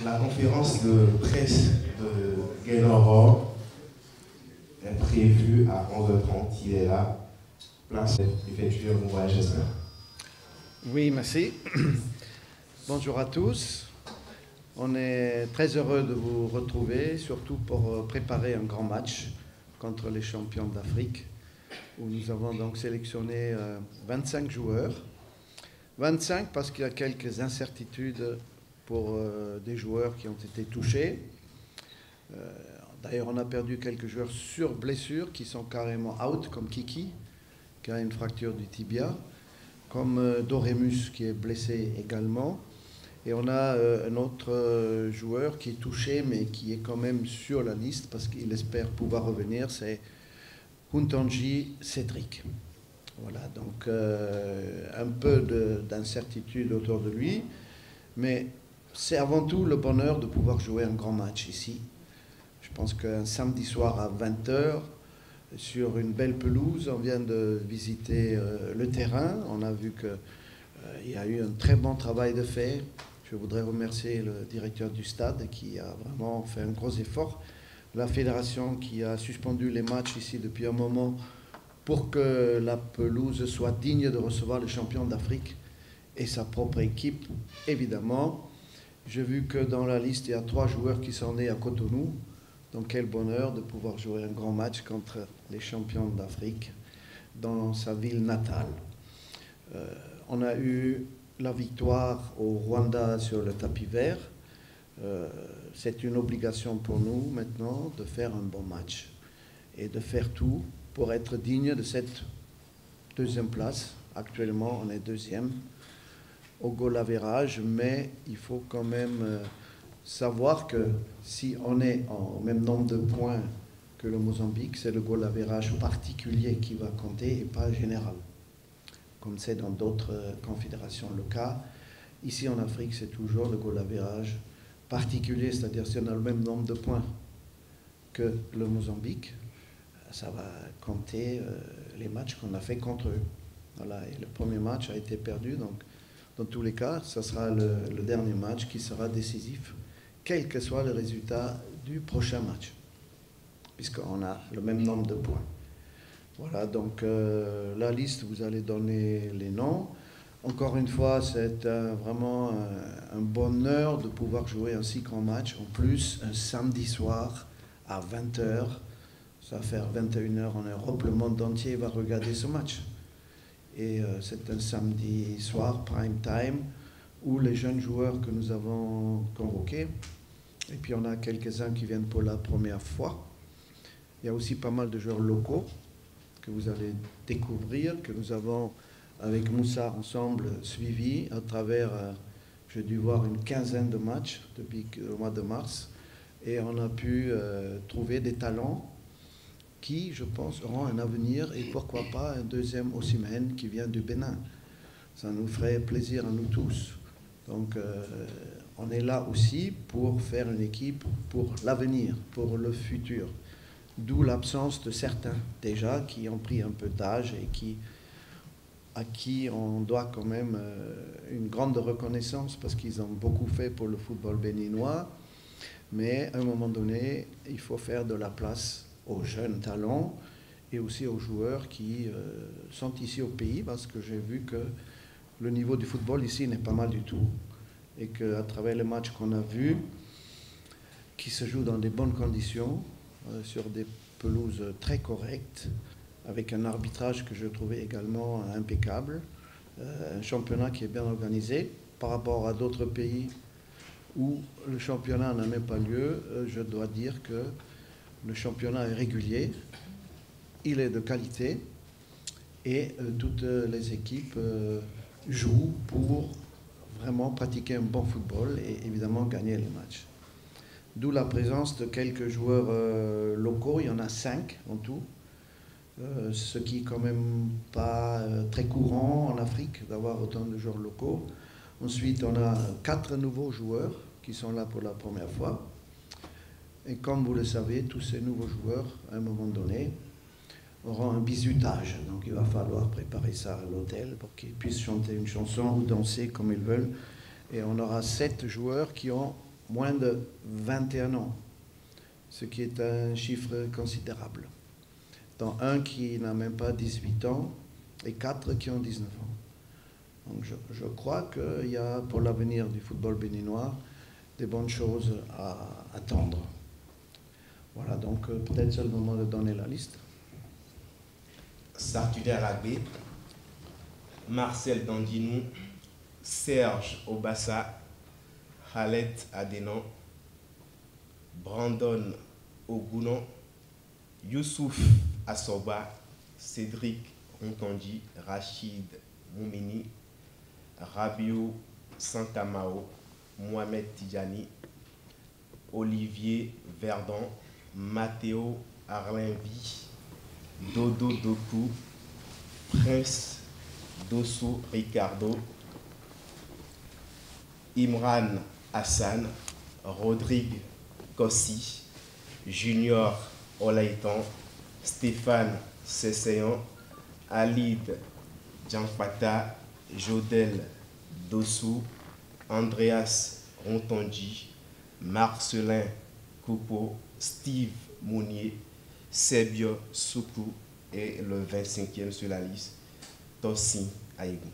La conférence de presse de Gaynor est prévue à 11h30. Il est là. Place effectuer un voyage, j'espère. Oui, merci. Bonjour à tous. On est très heureux de vous retrouver, surtout pour préparer un grand match contre les champions d'Afrique, où nous avons donc sélectionné 25 joueurs. 25 parce qu'il y a quelques incertitudes pour des joueurs qui ont été touchés. D'ailleurs, on a perdu quelques joueurs sur blessure qui sont carrément out, comme Kiki, qui a une fracture du tibia, comme Doremus, qui est blessé également. Et on a un autre joueur qui est touché, mais qui est quand même sur la liste, parce qu'il espère pouvoir revenir, c'est Huntonji Cédric. Voilà, donc un peu d'incertitude autour de lui, mais c'est avant tout le bonheur de pouvoir jouer un grand match ici. Je pense qu'un samedi soir à 20h, sur une belle pelouse, on vient de visiter le terrain. On a vu qu'il y a eu un très bon travail de fait. Je voudrais remercier le directeur du stade qui a vraiment fait un gros effort. La fédération qui a suspendu les matchs ici depuis un moment pour que la pelouse soit digne de recevoir le champion d'Afrique et sa propre équipe, évidemment. J'ai vu que dans la liste, il y a 3 joueurs qui sont nés à Cotonou. Donc quel bonheur de pouvoir jouer un grand match contre les champions d'Afrique dans sa ville natale. On a eu la victoire au Rwanda sur le tapis vert. C'est une obligation pour nous maintenant de faire un bon match et de faire tout pour être digne de cette deuxième place. Actuellement, on est deuxième au goal average, mais il faut quand même savoir que si on est au même nombre de points que le Mozambique, c'est le goal average particulier qui va compter et pas général, comme c'est dans d'autres confédérations le cas. Ici en Afrique, c'est toujours le goal average particulier, c'est-à-dire si on a le même nombre de points que le Mozambique, ça va compter les matchs qu'on a fait contre eux. Voilà, et le premier match a été perdu, donc dans tous les cas, ça sera le dernier match qui sera décisif, quel que soit le résultat du prochain match, puisqu'on a le même nombre de points. Voilà, donc la liste, vous allez donner les noms. Encore une fois, c'est vraiment un bonheur de pouvoir jouer un si grand match. En plus, un samedi soir à 20h, ça va faire 21h en Europe, le monde entier va regarder ce match. Et c'est un samedi soir, prime time, où les jeunes joueurs que nous avons convoqués, et puis on a quelques-uns qui viennent pour la première fois. Il y a aussi pas mal de joueurs locaux que vous allez découvrir, que nous avons avec Moussa ensemble suivi à travers, j'ai dû voir une quinzaine de matchs depuis le mois de mars, et on a pu trouver des talents qui, je pense, auront un avenir, et pourquoi pas un deuxième Osimhen qui vient du Bénin. Ça nous ferait plaisir à nous tous. Donc on est là aussi pour faire une équipe pour l'avenir, pour le futur. D'où l'absence de certains déjà qui ont pris un peu d'âge et à qui on doit quand même une grande reconnaissance parce qu'ils ont beaucoup fait pour le football béninois. Mais à un moment donné, il faut faire de la place aux jeunes talents et aussi aux joueurs qui sont ici au pays, parce que j'ai vu que le niveau du football ici n'est pas mal du tout. Et qu'à travers les matchs qu'on a vus, qui se jouent dans des bonnes conditions, sur des pelouses très correctes, avec un arbitrage que je trouvais également impeccable, un championnat qui est bien organisé par rapport à d'autres pays où le championnat n'a même pas lieu. Je dois dire que le championnat est régulier, il est de qualité et toutes les équipes jouent pour vraiment pratiquer un bon football et évidemment gagner les matchs. D'où la présence de quelques joueurs locaux, il y en a 5 en tout, ce qui est quand même pas très courant en Afrique d'avoir autant de joueurs locaux. Ensuite, on a 4 nouveaux joueurs qui sont là pour la première fois. Et comme vous le savez, tous ces nouveaux joueurs, à un moment donné, auront un bizutage. Donc il va falloir préparer ça à l'hôtel pour qu'ils puissent chanter une chanson ou danser comme ils veulent. Et on aura 7 joueurs qui ont moins de 21 ans, ce qui est un chiffre considérable. Dont un qui n'a même pas 18 ans et 4 qui ont 19 ans. Donc je crois qu'il y a pour l'avenir du football béninois des bonnes choses à attendre. Voilà, donc peut-être c'est le moment de donner la liste. Sartudet Aragbe, Marcel Dandinou, Serge Obassa, Khaled Adenan, Brandon Ogounon, Youssouf Assoba, Cédric Rontondi, Rachid Moumini, Rabiou Sankamao, Mohamed Tidjani, Olivier Verdon, Matteo Arlenvi, Dodo Doku, Prince Dosso Ricardo, Imran Hassan, Rodrigue Kossi, Junior Olaïton, Stéphane Sesséan, Alid Djanfata, Jodel Dossou, Andreas Rontondi, Marcelin Coupeau, Steve Mounier, Sebio Soukou et le 25e sur la liste, Tossin Aïgou.